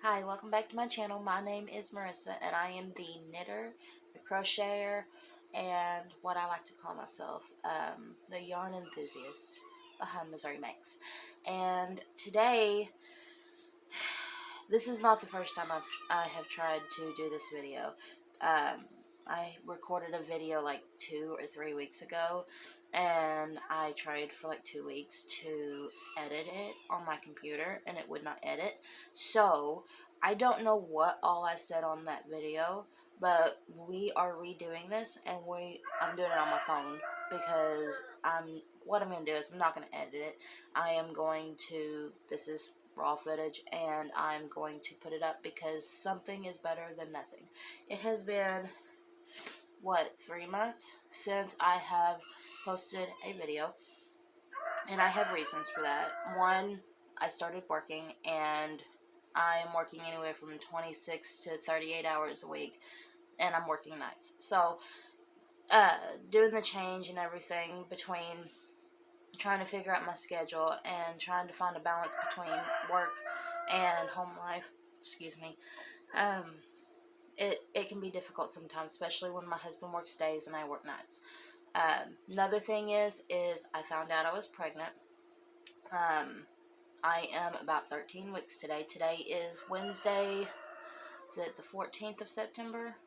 Hi, welcome back to my channel. My name is Marissa and I am the knitter, the crocheter, and what I like to call myself, the yarn enthusiast behind Missouri Makes. And today, this is not the first time I have tried to do this video. I recorded a video like 2 or 3 weeks ago, and I tried for like 2 weeks to edit it on my computer, and it would not edit. So I don't know what all I said on that video, but we are redoing this, and I'm doing it on my phone because what I'm going to do is I'm not going to edit it. This is raw footage, and I'm going to put it up because something is better than nothing. It has been, 3 months since I have posted a video, and I have reasons for that. One, I started working, and I am working anywhere from 26 to 38 hours a week, and I'm working nights. So, doing the change and everything between trying to figure out my schedule and trying to find a balance between work and home life, it can be difficult sometimes, especially when my husband works days and I work nights. Another thing is I found out I was pregnant. I am about 13 weeks today. Today is Wednesday, is it the 14th of September?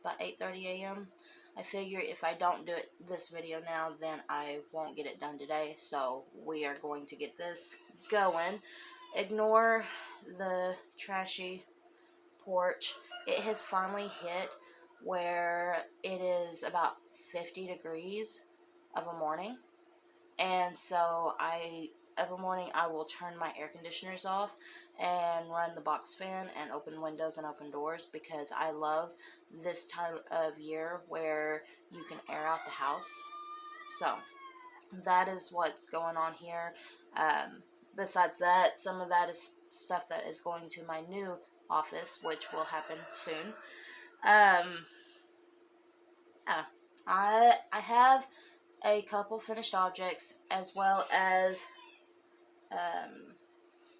About 8:30 a.m. I figure if I don't do this video now, then I won't get it done today. So we are going to get this going. Ignore the trashy porch. It has finally hit where it is about 50 degrees of a morning. And so every morning I will turn my air conditioners off and run the box fan and open windows and open doors because I love this time of year where you can air out the house. So that is what's going on here. Besides that, some of that is stuff that is going to my new office, which will happen soon. Yeah, I have a couple finished objects, as well as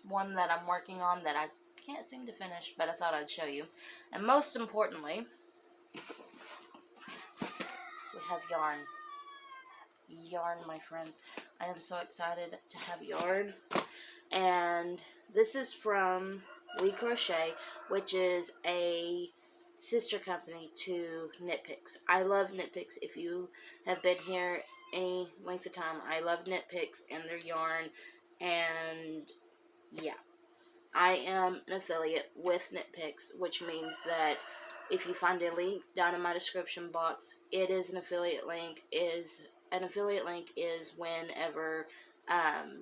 one that I'm working on that I can't seem to finish, but I thought I'd show you. And most importantly, we have yarn. Yarn, my friends. I am so excited to have yarn. And this is from Crochet, which is a sister company to Knit Picks. I love Knit Picks. If you have been here any length of time, I love Knit Picks and their yarn. And yeah, I am an affiliate with Knit Picks, which means that if you find a link down in my description box, it is an affiliate link. An affiliate link is whenever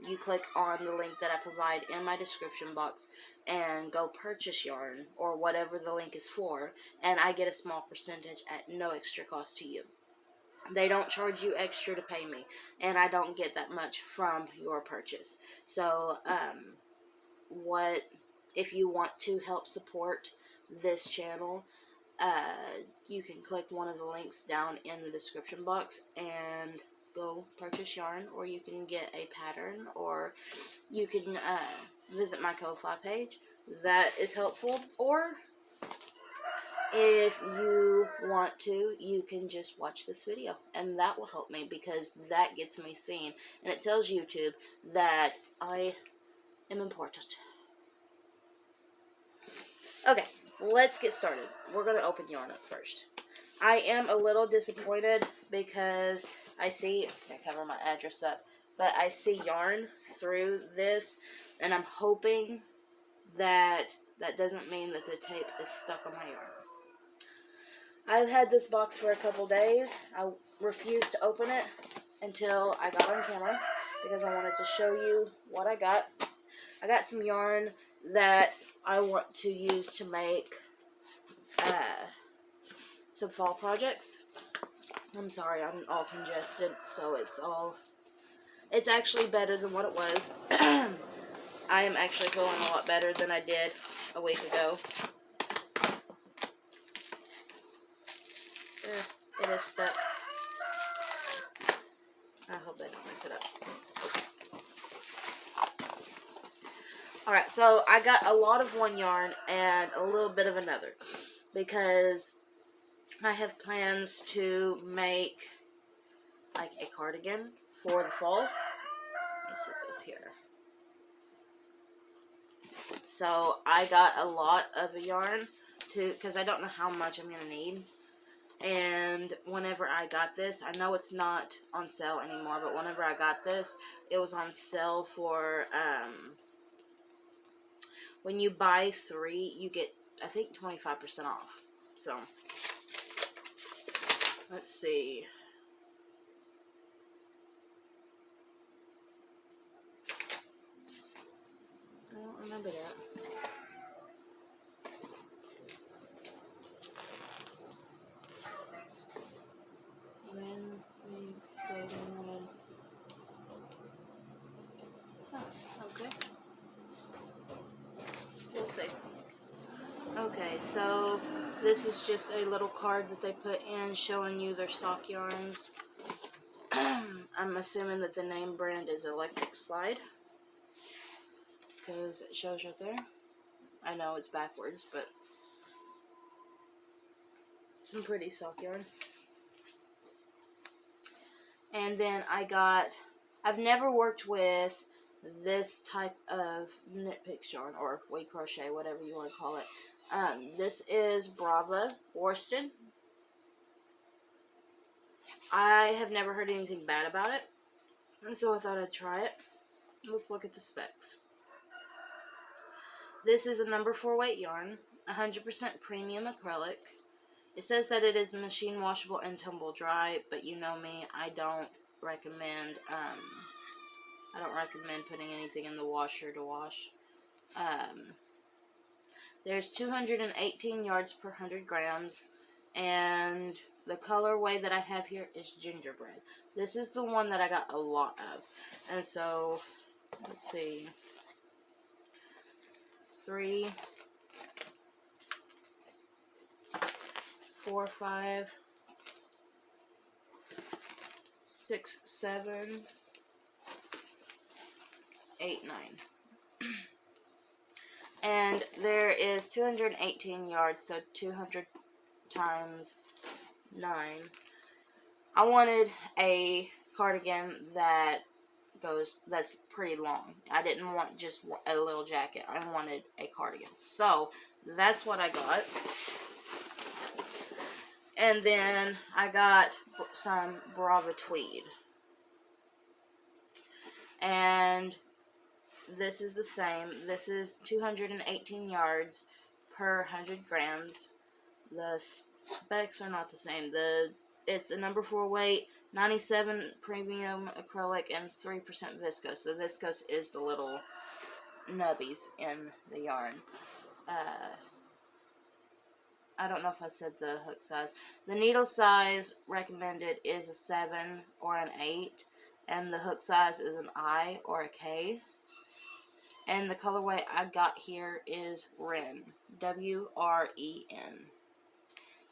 you click on the link that I provide in my description box and go purchase yarn or whatever the link is for, and I get a small percentage at no extra cost to you. They don't charge you extra to pay me, and I don't get that much from your purchase. So, if you want to help support this channel, you can click one of the links down in the description box and go purchase yarn, or you can get a pattern, or you can visit my Ko-Fi page. That is helpful. Or if you want to, you can just watch this video, and that will help me because that gets me seen, and it tells YouTube that I am important. Okay, let's get started. We're going to open yarn up first. I am a little disappointed because I cover my address up, but I see yarn through this, and I'm hoping that doesn't mean that the tape is stuck on my yarn. I've had this box for a couple days. I refused to open it until I got on camera because I wanted to show you what I got. I got some yarn that I want to use to make some fall projects. I'm sorry, I'm all congested, so it's actually better than what it was. I am actually feeling a lot better than I did a week ago. It is stuck. I hope I don't mess it up. Alright, so I got a lot of one yarn and a little bit of another, because I have plans to make like a cardigan for the fall. Let me set this here. So I got a lot of yarn because I don't know how much I'm going to need. And whenever I got this, I know it's not on sale anymore, but whenever I got this, it was on sale for, when you buy 3, you get, I think, 25% off. So, let's see. I don't remember that. When we go on. Oh, okay. We'll see. Okay, so this is just a little card that they put in showing you their sock yarns. I'm assuming that the name brand is Electric Slide, because it shows right there. I know it's backwards, but some pretty sock yarn. And then I've never worked with this type of knit picks yarn, or weight crochet, whatever you want to call it. This is Brava worsted. I have never heard anything bad about it, and so I thought I'd try it. Let's look at the specs. This is a number 4 weight yarn, 100% premium acrylic. It says that it is machine washable and tumble dry, but you know me, I don't recommend putting anything in the washer to wash. There's 218 yards per 100 grams, and the colorway that I have here is gingerbread. This is the one that I got a lot of, and so, let's see, 3, 4, 5, 6, 7, 8, 9. And there is 218 yards, so 200 times 9. I wanted a cardigan that's pretty long. I didn't want just a little jacket. I wanted a cardigan. So, that's what I got. And then I got some Brava tweed. And this is the same. This is 218 yards per 100 grams. The specs are not the same. It's a number 4 weight, 97 premium acrylic, and 3% viscose. The viscose is the little nubbies in the yarn. I don't know if I said the hook size. The needle size recommended is a 7 or an 8, and the hook size is an I or a K. And the colorway I got here is Wren, W-R-E-N.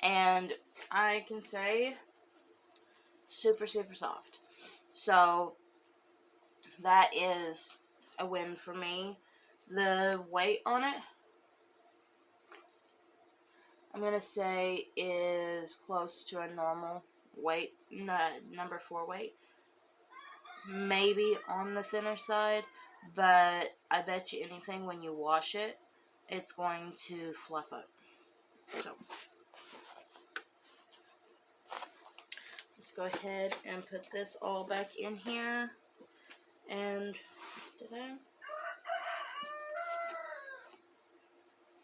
And I can say super, super soft. So that is a win for me. The weight on it, I'm going to say, is close to a normal weight, number 4 weight. Maybe on the thinner side, but I bet you anything when you wash it, it's going to fluff up. So, let's go ahead and put this all back in here. And,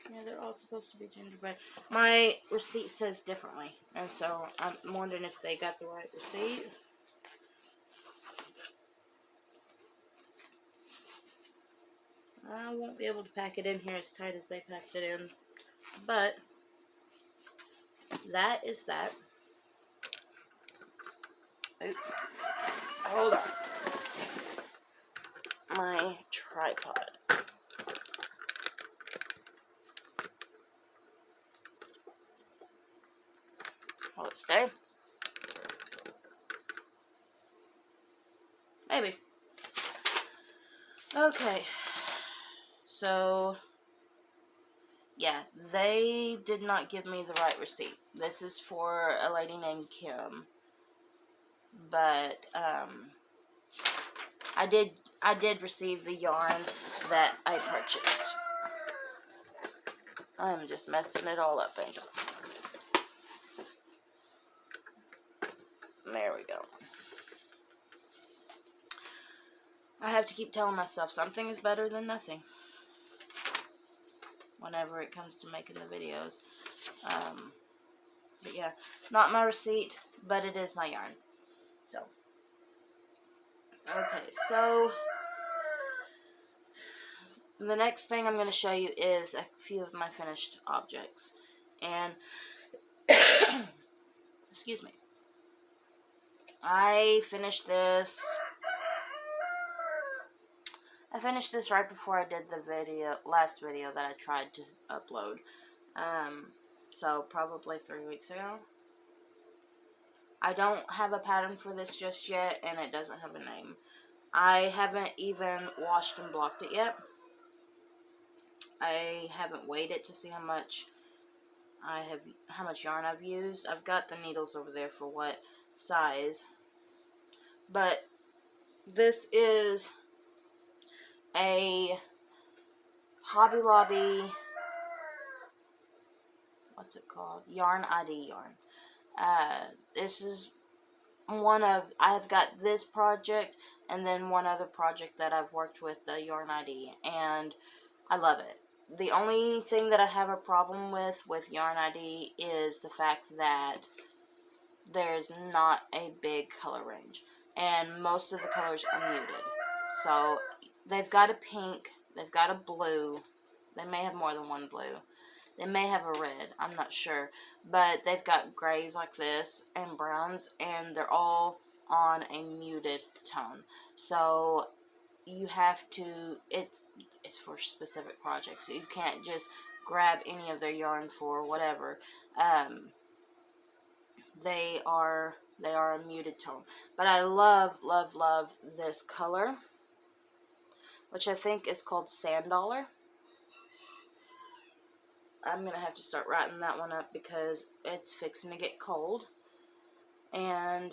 yeah, they're all supposed to be gingerbread. My receipt says differently, and so I'm wondering if they got the right receipt. I won't be able to pack it in here as tight as they packed it in, but that is that. Oops. Hold on. My tripod. Will it stay? Maybe. Okay. So yeah, they did not give me the right receipt. This is for a lady named Kim. But I did receive the yarn that I purchased. I'm just messing it all up, Angel. There we go. I have to keep telling myself something is better than nothing whenever it comes to making the videos. But yeah, not my receipt, but it is my yarn. So, okay, so the next thing I'm going to show you is a few of my finished objects. And, excuse me, I finished this right before I did the last video that I tried to upload. So probably 3 weeks ago. I don't have a pattern for this just yet, and it doesn't have a name. I haven't even washed and blocked it yet. I haven't weighed it to see how much yarn I've used. I've got the needles over there for what size. But this is a Hobby Lobby, what's it called? Yarn ID yarn. This is I've got this project and then one other project that I've worked with, the Yarn ID, and I love it. The only thing that I have a problem with Yarn ID is the fact that there's not a big color range, and most of the colors are muted. So they've got a pink, they've got a blue, they may have more than one blue, they may have a red, I'm not sure, but they've got grays like this and browns, and they're all on a muted tone. So you have to, it's for specific projects, so you can't just grab any of their yarn for whatever. They are a muted tone, but I love this color, which I think is called Sand Dollar. I'm gonna have to start writing that one up because it's fixing to get cold, and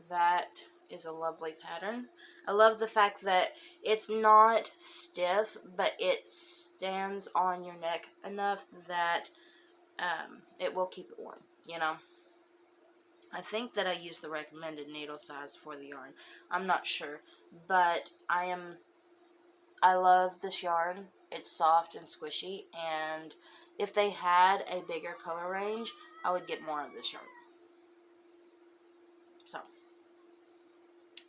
that is a lovely pattern. I love the fact that it's not stiff, but it stands on your neck enough that it will keep it warm, you know. I think that I used the recommended needle size for the yarn. I'm not sure, but I love this yarn. It's soft and squishy, and if they had a bigger color range, I would get more of this yarn. So,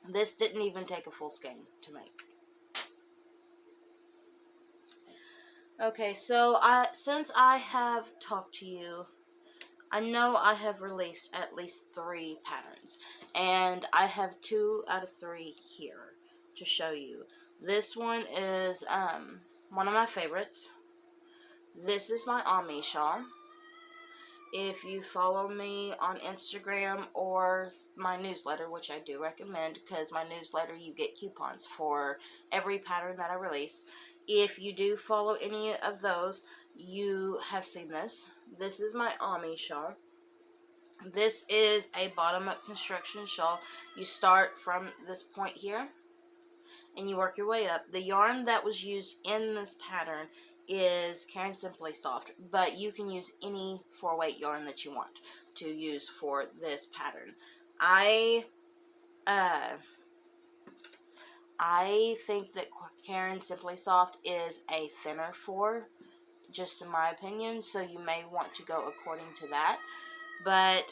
this didn't even take a full skein to make. Okay, so since I have talked to you, I know I have released at least 3 patterns, and I have 2 out of 3 here to show you. This one is one of my favorites. This is my Ami shawl. If you follow me on Instagram or my newsletter, which I do recommend, because my newsletter you get coupons for every pattern that I release. If you do follow any of those, you have seen this. This is my Ami shawl. This is a bottom-up construction shawl. You start from this point here, and you work your way up. The yarn that was used in this pattern is Caring Simply Soft, but you can use any 4-weight yarn that you want to use for this pattern. I think that Caring Simply Soft is a thinner 4, just in my opinion, so you may want to go according to that. But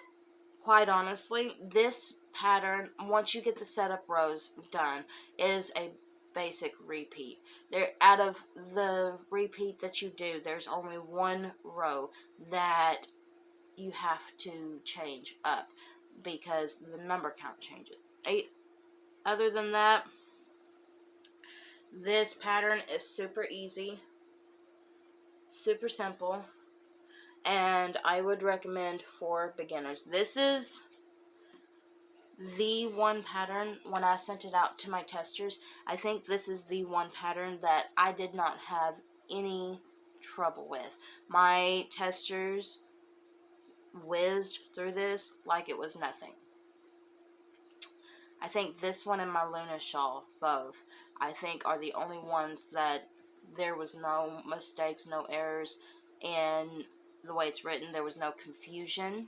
quite honestly, this pattern, once you get the setup rows done, is a basic repeat. Out of the repeat that you do, there's only one row that you have to change up because the number count changes. Other than that, this pattern is super easy, super simple, and I would recommend for beginners. This is the one pattern, when I sent it out to my testers, I think this is the one pattern that I did not have any trouble with. My testers whizzed through this like it was nothing. I think this one and my Luna shawl, both, I think are the only ones that there was no mistakes, no errors in the way it's written. There was no confusion.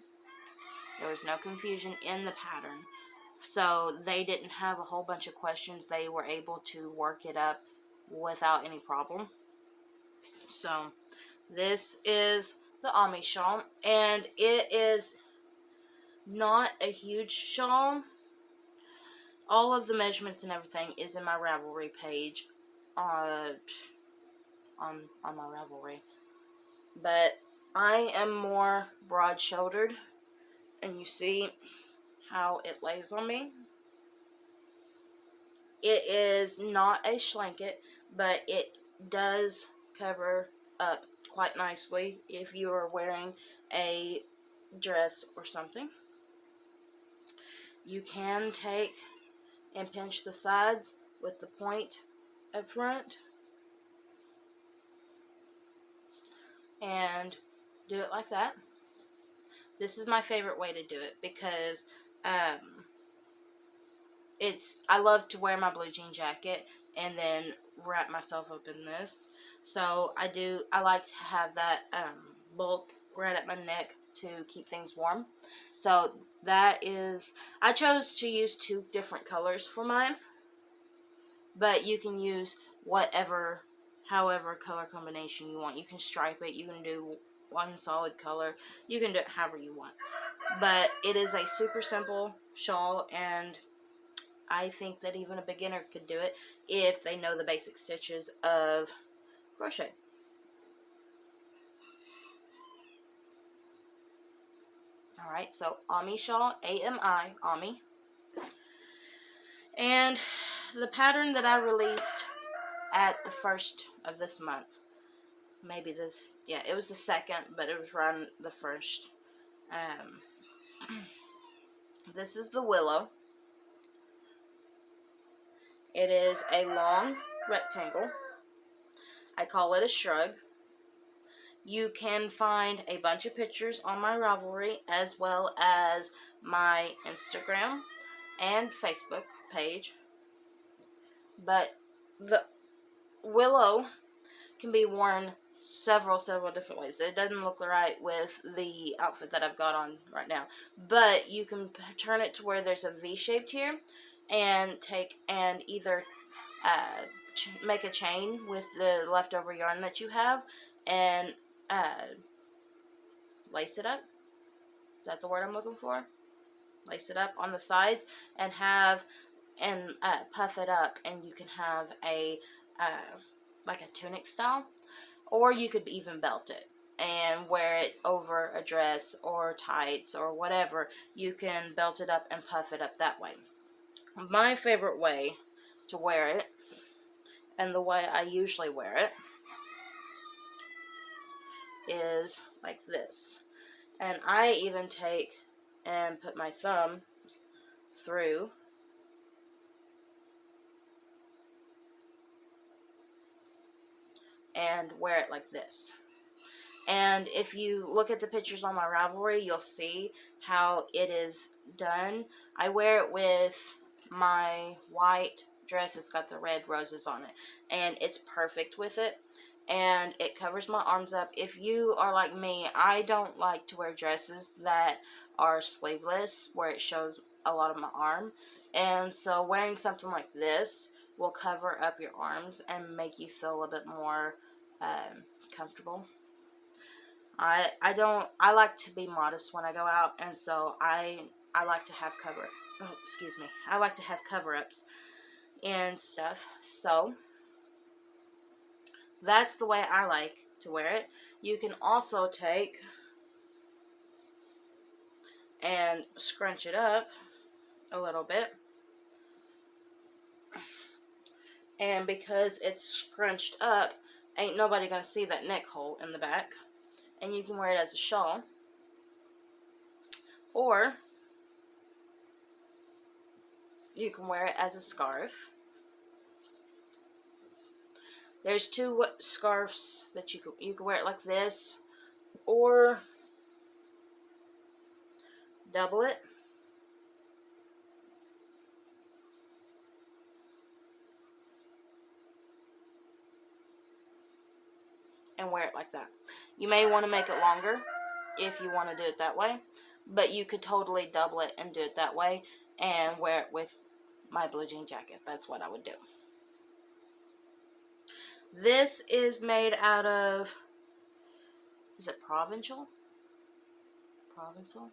There was no confusion in the pattern. So they didn't have a whole bunch of questions. They were able to work it up without any problem. So this is the Ami shawl, and it is not a huge shawl. All of the measurements and everything is in my Ravelry page on my Ravelry. But I am more broad-shouldered, and you see how it lays on me. It is not a schlanket, but it does cover up quite nicely if you are wearing a dress or something. You can take and pinch the sides with the point up front and do it like that. This is my favorite way to do it because I love to wear my blue jean jacket and then wrap myself up in this. So I like to have that bulk right at my neck to keep things warm. So that is, I chose to use 2 different colors for mine, but you can use however color combination you want. You can stripe it, you can do one solid color, you can do it however you want. But it is a super simple shawl, and I think that even a beginner could do it if they know the basic stitches of crochet. Alright, so Ami shawl, A-M-I, Ami. And the pattern that I released at the 1st of this month, maybe this, yeah, it was the 2nd, but it was around the 1st. This is the Willow. It is a long rectangle. I call it a shrug. You can find a bunch of pictures on my Ravelry as well as my Instagram and Facebook page. But the Willow can be worn several different ways. It doesn't look right with the outfit that I've got on right now. But you can turn it to where there's a V-shaped here and take and either make a chain with the leftover yarn that you have and lace it up. Is that the word I'm looking for? Lace it up on the sides and puff it up, and you can have a like a tunic style, or you could even belt it and wear it over a dress or tights or whatever. You can belt it up and puff it up that way. My favorite way to wear it, and the way I usually wear it, is like this. And I even take and put my thumb through and wear it like this. And if you look at the pictures on my Ravelry, you'll see how it is done. I wear it with my white dress. It's got the red roses on it, and it's perfect with it, and it covers my arms up. If you are like me, I don't like to wear dresses that are sleeveless where it shows a lot of my arm, and so wearing something like this will cover up your arms and make you feel a bit more comfortable. I like to be modest when I go out, and so I like to have I like to have cover-ups and stuff. So that's the way I like to wear it. You can also take and scrunch it up a little bit, and because it's scrunched up, ain't nobody gonna see that neck hole in the back. And you can wear it as a shawl, or you can wear it as a scarf. There's two scarves that you can wear it like this, or double it. And wear it like that. You may want to make it longer if you want to do it that way, but you could totally double it and do it that way and wear it with my blue jean jacket. That's what I would do. This is made out of, is it Provençal? Provençal?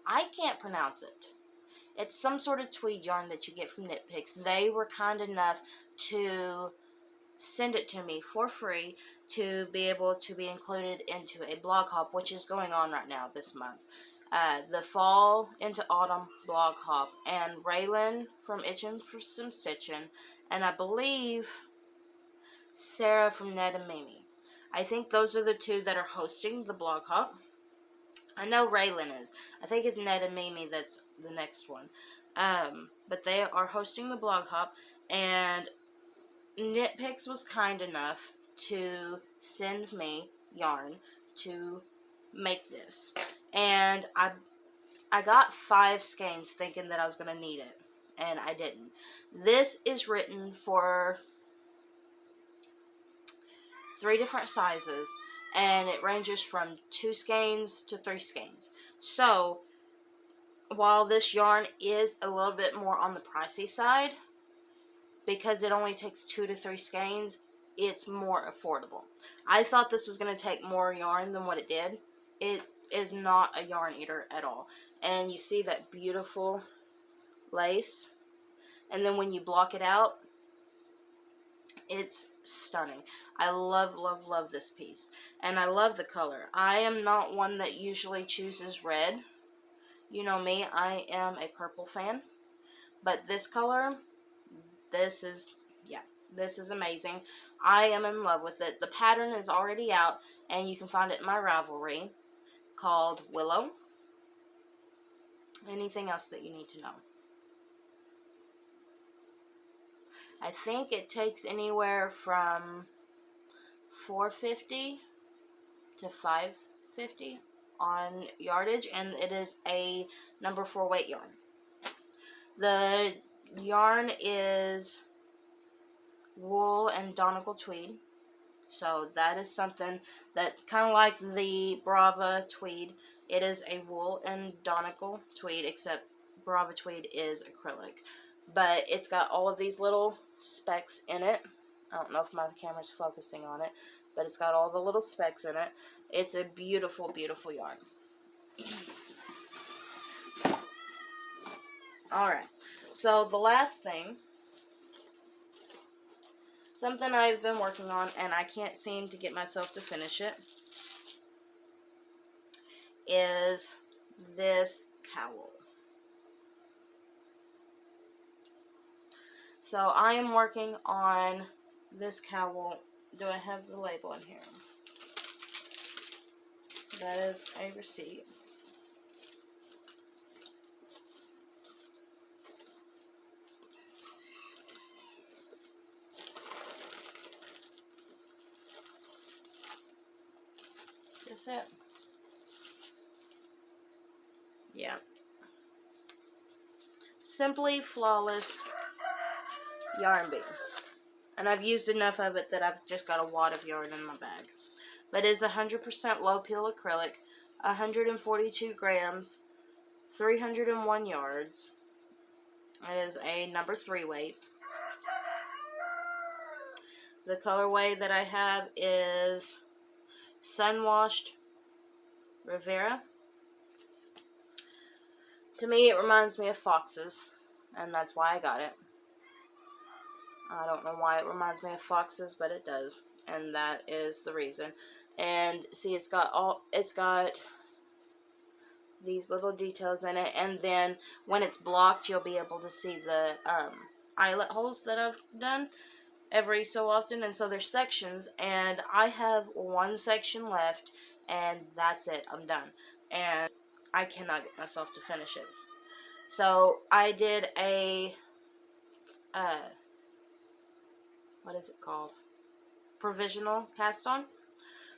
I can't pronounce it. It's some sort of tweed yarn that you get from Knit Picks. They were kind enough to send it to me for free to be able to be included into a blog hop, which is going on right now this month. The fall into autumn blog hop, and Raylan from Itchin' for Some Stitchin', and I believe Sarah from Ned and Mimi. I think those are the two that are hosting the blog hop. I know Raylan is. I think it's Ned and Mimi that's the next one. But they are hosting the blog hop, and Knit Picks was kind enough to send me yarn to make this. And I got 5 skeins thinking that I was going to need it, and I didn't. This is written for 3 different sizes, and it ranges from 2 skeins to 3 skeins. So, while this yarn is a little bit more on the pricey side, because it only takes 2 to 3 skeins, it's more affordable. I thought this was going to take more yarn than what it did. It is not a yarn eater at all. And you see that beautiful lace, and then when you block it out, it's stunning. I love, love, love this piece. And I love the color. I am not one that usually chooses red. You know me, I am a purple fan. But this color, this is amazing. I am in love with it. The pattern is already out, and you can find it in my Ravelry, called Willow. Anything else that you need to know? I think it takes anywhere from $4.50 to $5.50 on yardage, and it is a number 4 weight yarn. The yarn is wool and Donegal tweed, so that is something that kind of like the Brava tweed. It is a wool and Donegal tweed, except Brava tweed is acrylic. But it's got all of these little specks in it. I don't know if my camera's focusing on it, but it's got all the little specks in it. It's a beautiful, beautiful yarn. Alright, so the last thing, something I've been working on and I can't seem to get myself to finish it, is this cowl. So I am working on this cowl. Do I have the label in here? That is a receipt. Is this it? Yeah. Simply Flawless yarn bead. And I've used enough of it that I've just got a wad of yarn in my bag. But it is 100% low peel acrylic, 142 grams, 301 yards. It is a number 3 weight. The colorway that I have is Sun-Washed Rivera. To me, it reminds me of foxes, and that's why I got it. I don't know why it reminds me of foxes, but it does, and that is the reason. And see, it's got these little details in it, and then when it's blocked, you'll be able to see the eyelet holes that I've done every so often. And so there's sections, and I have 1 section left, and that's it. I'm done, and I cannot get myself to finish it. So I did a what is it called? provisional cast on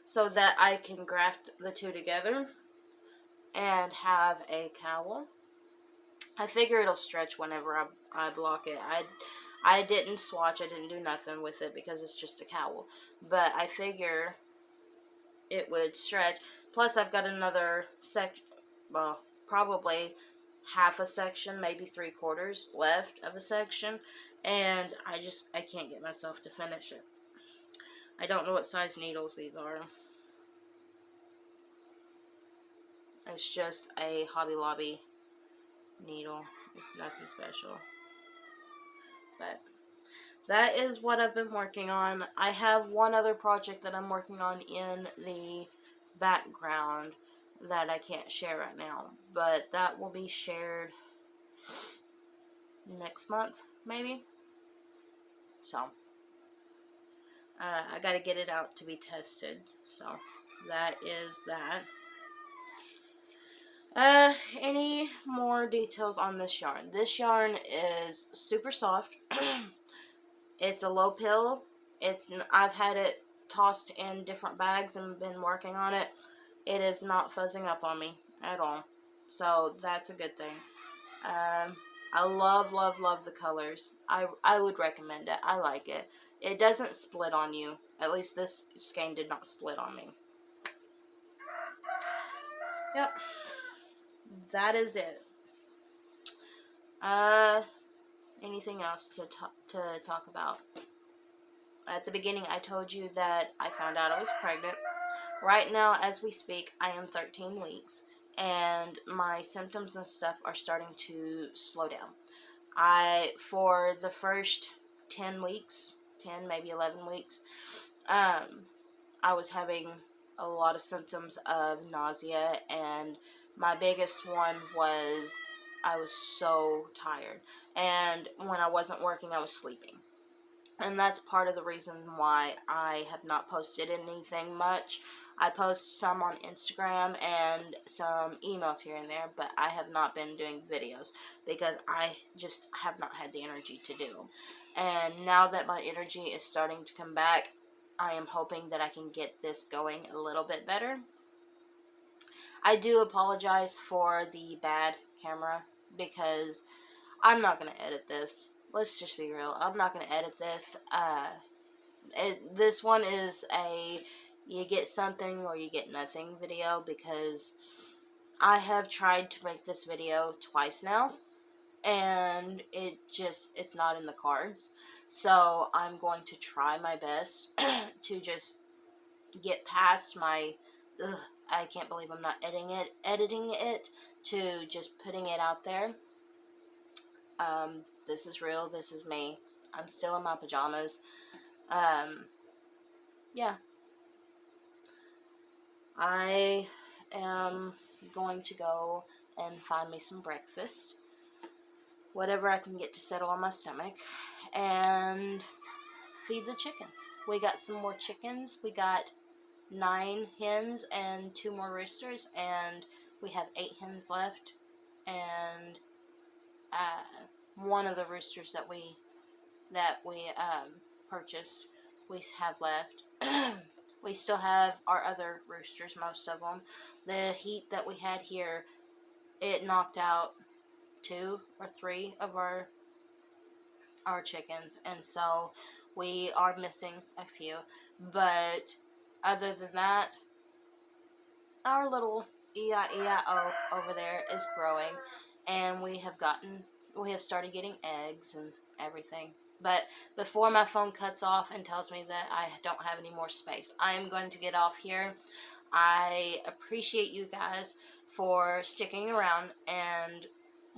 so that I can graft the two together and have a cowl. I figure it'll stretch whenever I block it. I didn't swatch, I didn't do nothing with it because it's just a cowl. But I figure it would stretch. Plus I've got another section, well, probably half a section, maybe 3/4 left of a section. And I can't get myself to finish it. I don't know what size needles these are. It's just a Hobby Lobby needle. It's nothing special. But that is what I've been working on. I have one other project that I'm working on in the background that I can't share right now. But that will be shared next month, maybe. So, I gotta get it out to be tested. So, that is that. Any more details on this yarn? This yarn is super soft. It's a low pill. I've had it tossed in different bags and been working on it. It is not fuzzing up on me at all. So that's a good thing. I love, love, love the colors. I would recommend it. I like it. It doesn't split on you. At least this skein did not split on me. Yep. That is it. Anything else to talk about? At the beginning, I told you that I found out I was pregnant. Right now, as we speak, I am 13 weeks, and my symptoms and stuff are starting to slow down. For the first 10 weeks, 10, maybe 11 weeks, I was having a lot of symptoms of nausea, and my biggest one was I was so tired. And when I wasn't working, I was sleeping. And that's part of the reason why I have not posted anything much. I post some on Instagram and some emails here and there, but I have not been doing videos because I just have not had the energy to do them. And now that my energy is starting to come back, I am hoping that I can get this going a little bit better. I do apologize for the bad camera because I'm not going to edit this. Let's just be real. I'm not going to edit this. This one is a you get something or you get nothing video because I have tried to make this video twice now and it's not in the cards. So I'm going to try my best to just get past my I can't believe I'm not editing it to just putting it out there. This is real. This is me. I'm still in my pajamas. Yeah. I am going to go and find me some breakfast. Whatever I can get to settle on my stomach. And feed the chickens. We got some more chickens. We got 9 hens and 2 more roosters, and we have 8 hens left, and one of the roosters that we purchased we have left. We still have our other roosters, most of them. The heat that we had here, it knocked out 2 or 3 of our chickens, and so we are missing a few, but other than that, our little E-I-E-I-O over there is growing, and we have started getting eggs and everything. But before my phone cuts off and tells me that I don't have any more space, I am going to get off here. I appreciate you guys for sticking around and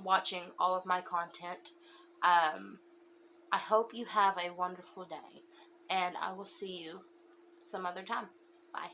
watching all of my content. I hope you have a wonderful day, and I will see you some other time. Bye.